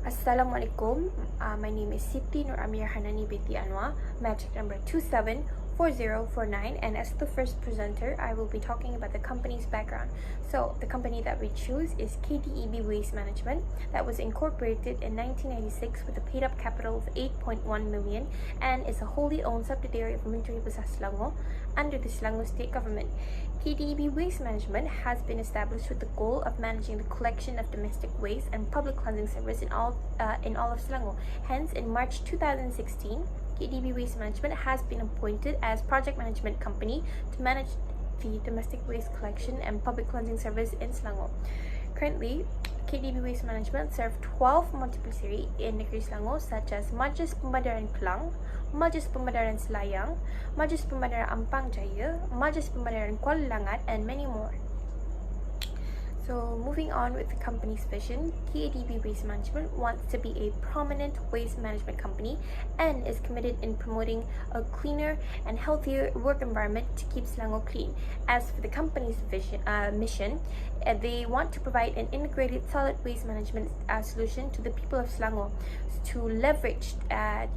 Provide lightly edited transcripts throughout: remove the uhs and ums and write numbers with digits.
Assalamualaikum. My name is Siti Nur Amir Hanani binti Anwar, matric number 274049, and as the first presenter, I will be talking about the company's background. So, the company that we choose is KDEB Waste Management, that was incorporated in 1996 with a paid-up capital of 8.1 million and is a wholly owned subsidiary of Menteri Besar Selangor under the Selangor State Government. KDEB Waste Management has been established with the goal of managing the collection of domestic waste and public cleansing service in all of Selangor. Hence, in March 2016, KDEB Waste Management has been appointed as project management company to manage the domestic waste collection and public cleansing service in Selangor. Currently, KDEB Waste Management serves 12 multiplicity in Negeri Selangor such as Majlis Pembadaran Kelang, Majlis Pembadaran Selayang, Majlis Pembadaran Ampang Jaya, Majlis Pembadaran Kuala Langat, and many more. So, moving on with the company's vision, KDEB Waste Management wants to be a prominent waste management company and is committed in promoting a cleaner and healthier work environment to keep Selangor clean. As for the company's mission, they want to provide an integrated solid waste management solution to the people of Selangor to leverage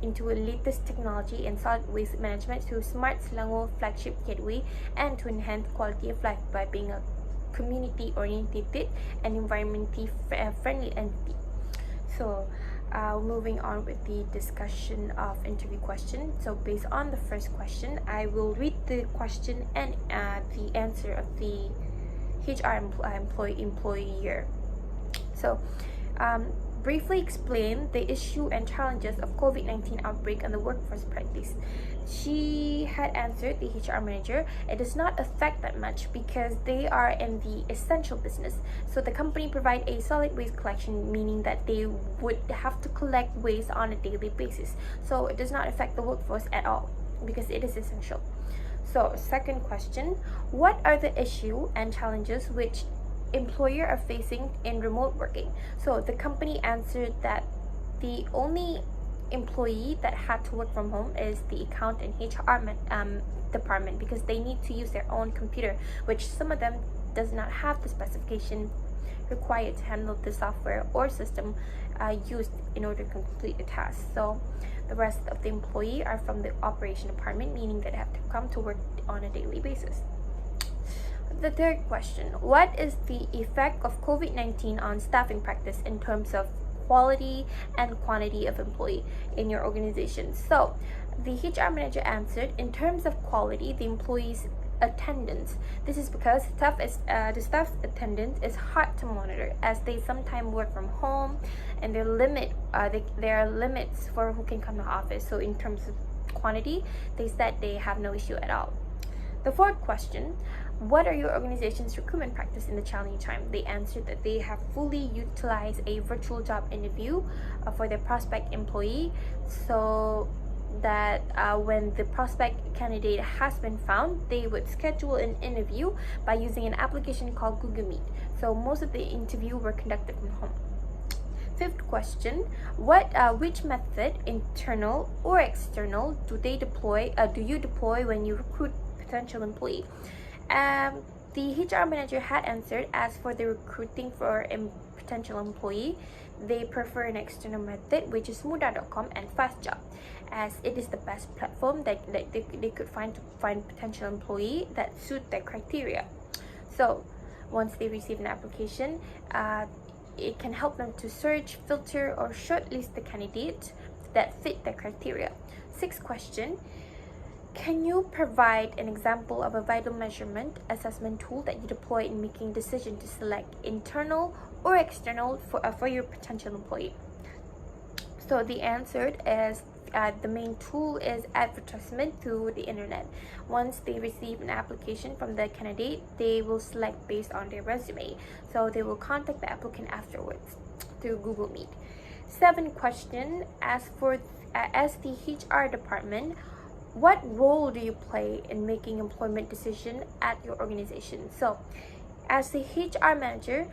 into a latest technology in solid waste management through Smart Selangor flagship gateway and to enhance quality of life by being a community-oriented and environmentally friendly entity. So, moving on with the discussion of interview question. So, based on the first question, I will read the question and the answer of the HR employer. So, briefly explain the issue and challenges of COVID-19 outbreak and the workforce practice. She had answered, the HR manager, it does not affect that much because they are in the essential business. So the company provide a solid waste collection, meaning that they would have to collect waste on a daily basis. So it does not affect the workforce at all because it is essential. So second question, what are the issue and challenges which employer are facing in remote working? So the company answered that the only employee that had to work from home is the account and HR department because they need to use their own computer, which some of them does not have the specification required to handle the software or system used in order to complete the task. So the rest of the employee are from the operation department, meaning that they have to come to work on a daily basis. The third question, what is the effect of COVID-19 on staffing practice in terms of quality and quantity of employee in your organization? So the HR manager answered, in terms of quality, the employees' attendance. This is because the staff's attendance is hard to monitor as they sometimes work from home and there are limits for who can come to office. So in terms of quantity, they said they have no issue at all. The fourth question, what are your organization's recruitment practice in the challenging time? They answered that they have fully utilized a virtual job interview for their prospect employee, so that when the prospect candidate has been found, they would schedule an interview by using an application called Google Meet. So most of the interview were conducted from home. Fifth question, which method, internal or external, do you deploy when you recruit potential employee? The HR manager had answered, as for the recruiting for a potential employee, they prefer an external method, which is mudah.com and FastJob, as it is the best platform that they could find potential employee that suit their criteria. So once they receive an application, it can help them to search, filter, or shortlist the candidates that fit their criteria. Sixth question, can you provide an example of a vital measurement assessment tool that you deploy in making decision to select internal or external for your potential employee? So the answer is the main tool is Advertisement through the internet. Once they receive an application from the candidate, they will select based on their resume. So they will contact the applicant afterwards through Google Meet. Seventh question, as the HR department, what role do you play in making employment decision at your organization? So, as the HR manager,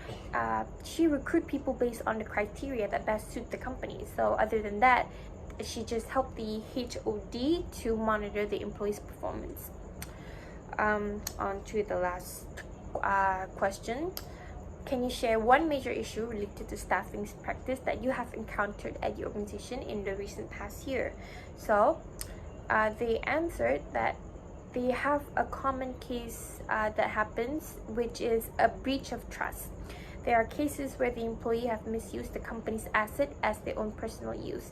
she recruit people based on the criteria that best suit the company. So, other than that, she just helped the HOD to monitor the employee's performance. On to the last question. Can you share one major issue related to staffing practice that you have encountered at your organization in the recent past year? So they answered that they have a common case that happens, which is a breach of trust. There are cases where the employee have misused the company's asset as their own personal use.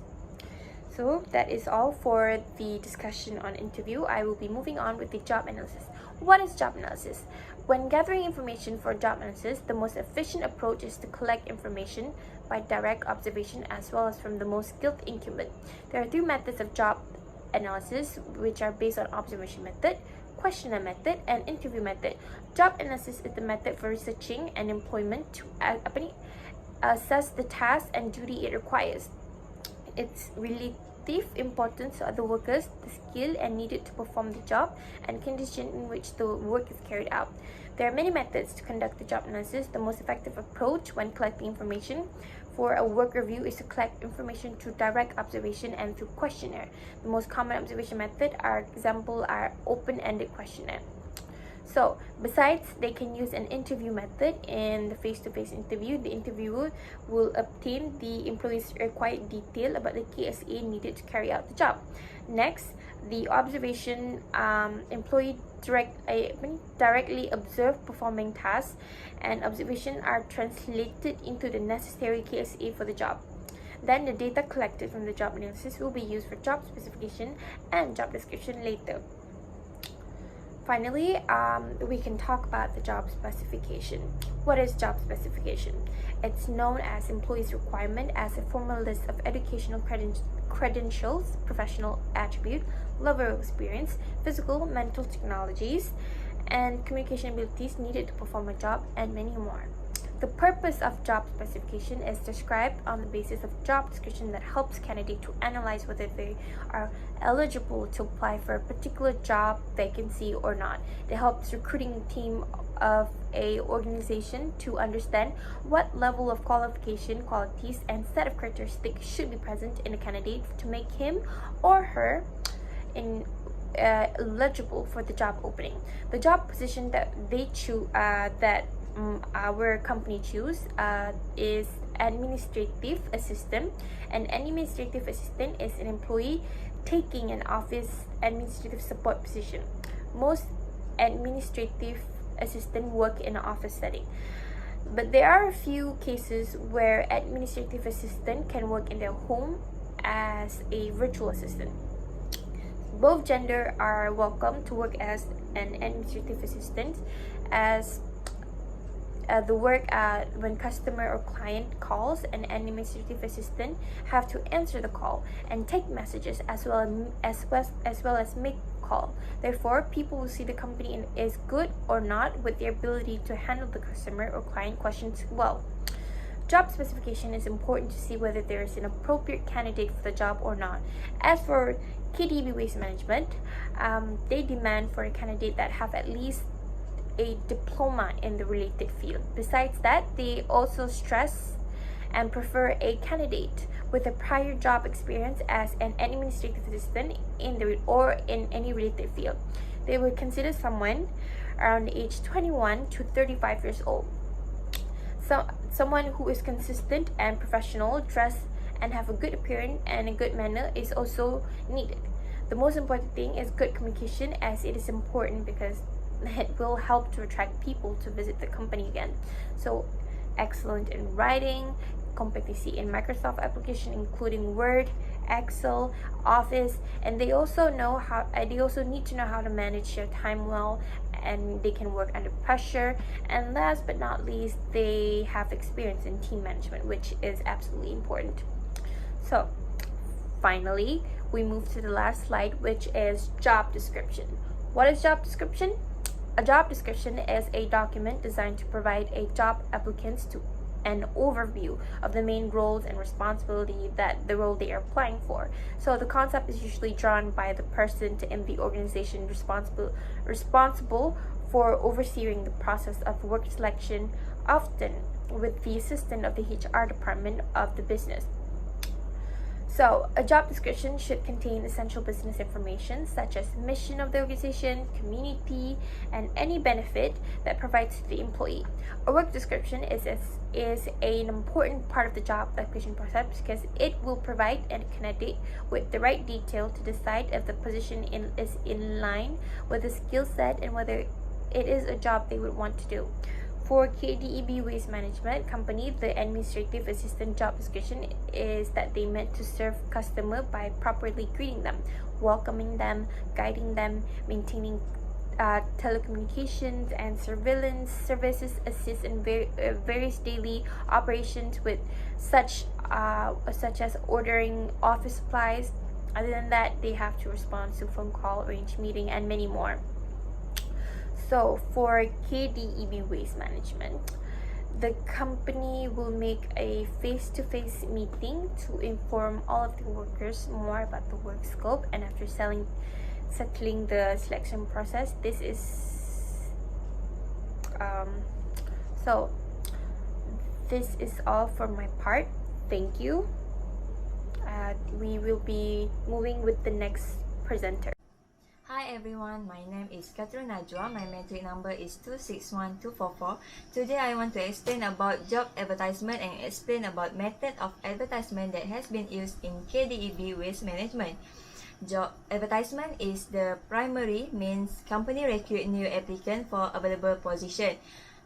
So that is all for the discussion on interview. I will be moving on with the job analysis. What is job analysis? When gathering information for job analysis, the most efficient approach is to collect information by direct observation as well as from the most skilled incumbent. There are 3 methods of job analysis, which are based on observation method, questionnaire method, and interview method. Job analysis is the method for researching an employment to assess the task and duty it requires, its relative importance of the workers, the skill and needed to perform the job, and condition in which the work is carried out. There are many methods to conduct the job analysis. The most effective approach when collecting information for a work review is to collect information through direct observation and through questionnaire. The most common observation method are open-ended questionnaire. So, besides, they can use an interview method. In the face-to-face interview, the interviewer will obtain the employee's required detail about the KSA needed to carry out the job. Next, the observation employee directly observe performing tasks, and observation are translated into the necessary KSA for the job. Then the data collected from the job analysis will be used for job specification and job description later. Finally, we can talk about the job specification. What is job specification? It's known as employee's requirement as a formal list of educational credentials, professional attribute, level of experience, physical, mental technologies, and communication abilities needed to perform a job, and many more. The purpose of job specification is described on the basis of job description that helps candidates to analyze whether they are eligible to apply for a particular job vacancy or not. It helps recruiting team of a organization to understand what level of qualification, qualities, and set of characteristics should be present in a candidate to make him or her eligible for the job opening. The job position that they choose, our company choose, is administrative assistant. An administrative assistant is an employee taking an office administrative support position. Most administrative assistants work in an office setting, but there are a few cases where administrative assistant can work in their home as a virtual assistant. Both gender are welcome to work as an administrative assistant, as the work when customer or client calls, an administrative assistant have to answer the call and take messages as well as make call. Therefore, people will see the company is good or not with their ability to handle the customer or client questions well. Job specification is important to see whether there is an appropriate candidate for the job or not. As for KDB Waste Management, they demand for a candidate that have at least a diploma in the related field. Besides that, they also stress and prefer a candidate with a prior job experience as an administrative assistant in any related field. They would consider someone around the age 21 to 35 years old. So, someone who is consistent and professional, dressed and have a good appearance and a good manner is also needed. The most important thing is good communication, as it is important because it will help to attract people to visit the company again. So, excellent in writing, competency in Microsoft application including Word, Excel, Office, and they also need to know how to manage their time well, and they can work under pressure. And last but not least, they have experience in team management, which is absolutely important. So, finally, we move to the last slide, which is job description. What is job description? A job description is a document designed to provide a job applicants to an overview of the main roles and responsibility that the role they are applying for. So the concept is usually drawn by the person in the organization responsible for overseeing the process of work selection, often with the assistance of the HR department of the business. So, a job description should contain essential business information such as mission of the organization, community, and any benefit that provides to the employee. A work description is an important part of the job application process because it will provide a candidate with the right detail to decide if the position is in line with the skill set and whether it is a job they would want to do. For KDEB Waste Management Company, the administrative assistant job description is that they meant to serve customer by properly greeting them, welcoming them, guiding them, maintaining telecommunications and surveillance services, assist in various daily operations with such as ordering office supplies. Other than that, they have to respond to phone call, arrange meeting, and many more. So for KDEB Waste Management, the company will make a face-to-face meeting to inform all of the workers more about the work scope, and after settling the selection process, this is this is all for my part. Thank you. We will be moving with the next presenter. Hi everyone, my name is Katru Najwa. My metric number is 261244. Today I want to explain about job advertisement and explain about method of advertisement that has been used in KDEB Waste Management. Job advertisement is the primary means company recruit new applicant for available position.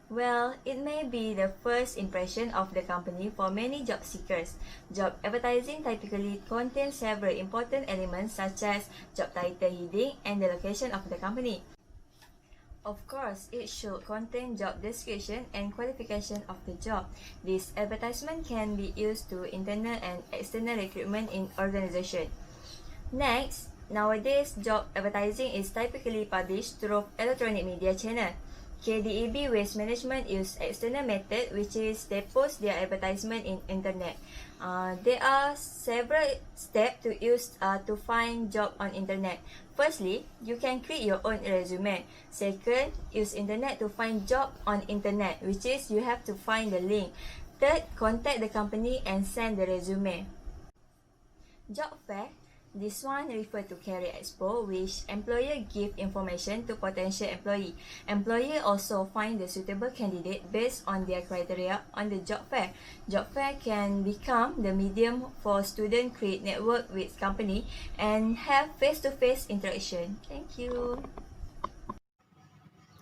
Well, it may be the first impression of the company for many job seekers. Job advertising typically contains several important elements such as job title heading and the location of the company. Of course, it should contain job description and qualification of the job. This advertisement can be used to internal and external recruitment in organization. Next, nowadays, job advertising is typically published through electronic media channel. KDEB Waste Management use external method, which is they post their advertisement in internet. There are several steps to use to find job on internet. Firstly, you can create your own resume. Second, use internet to find job on internet, which is you have to find the link. Third, contact the company and send the resume. Job fair. This one refers to career expo, which employer give information to potential employee. Employer also find the suitable candidate based on their criteria on the job fair. Job fair can become the medium for student create network with company and have face-to-face interaction. Thank you.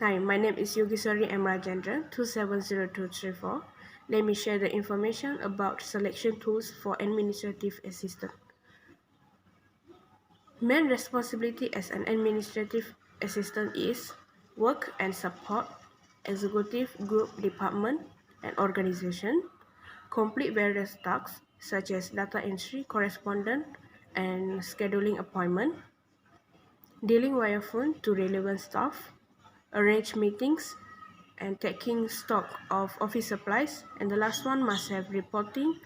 Hi, my name is Yogiswari M. Rajendran, 270234. Let me share the information about selection tools for administrative assistant. Main responsibility as an administrative assistant is work and support executive group department and organization, complete various tasks such as data entry, correspondence, and scheduling appointment, dealing via phone to relevant staff, arrange meetings, and taking stock of office supplies. And the last one must have reporting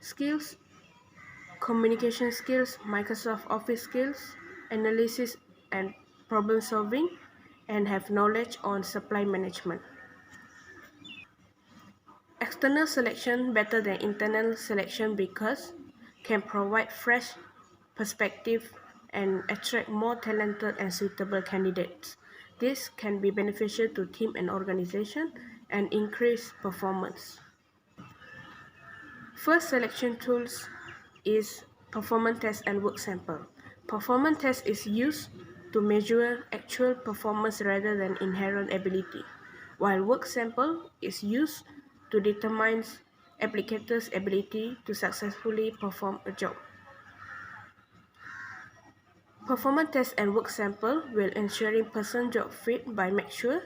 skills, communication skills, Microsoft Office skills, analysis and problem solving, and have knowledge on supply management. External selection better than internal selection because can provide fresh perspective and attract more talented and suitable candidates. This can be beneficial to team and organization and increase performance. First selection tools is performance test and work sample. Performance test is used to measure actual performance rather than inherent ability, while work sample is used to determine applicators' ability to successfully perform a job. Performance test and work sample will ensuring person job fit by make sure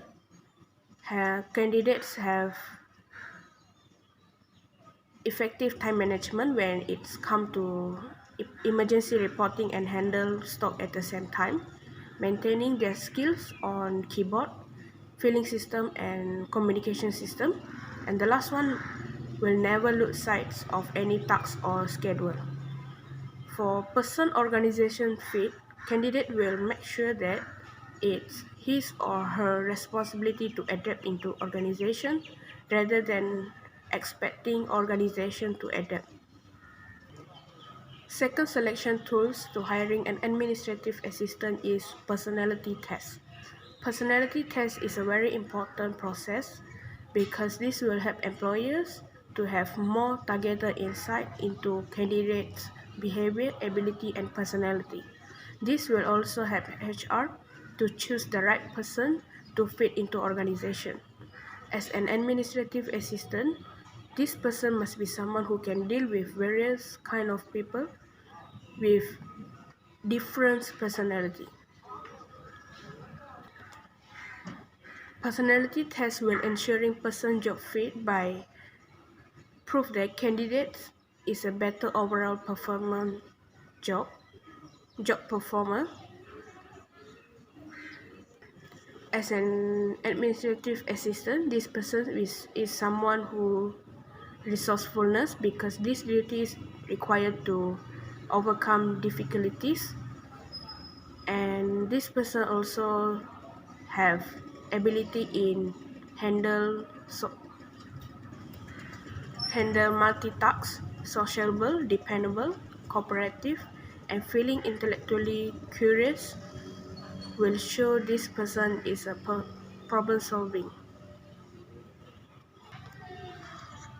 candidates have effective time management when it's come to emergency reporting and handle stock at the same time, maintaining their skills on keyboard, filling system and communication system, and the last one will never lose sight of any task or schedule. For person organization fit, candidate will make sure that it's his or her responsibility to adapt into organization rather than expecting organization to adapt. Second selection tools to hiring an administrative assistant is personality test. Personality test is a very important process because this will help employers to have more targeted insight into candidates' behavior, ability, and personality. This will also help HR to choose the right person to fit into organization. As an administrative assistant, this person must be someone who can deal with various kind of people with different personality. Personality test will ensuring person job fit by prove that candidate is a better overall job performer. As an administrative assistant, this person is someone who resourcefulness because this duty is required to overcome difficulties, and this person also have ability in handle multitask, sociable, dependable, cooperative, and feeling intellectually curious will show this person is a problem solving.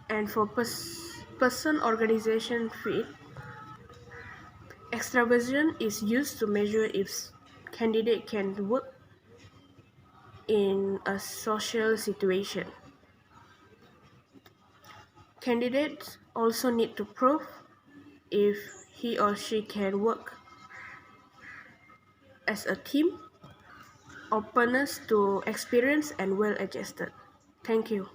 And for person organization fit, extraversion is used to measure if candidate can work in a social situation. Candidates also need to prove if he or she can work as a team, openness to experience, and well adjusted. Thank you.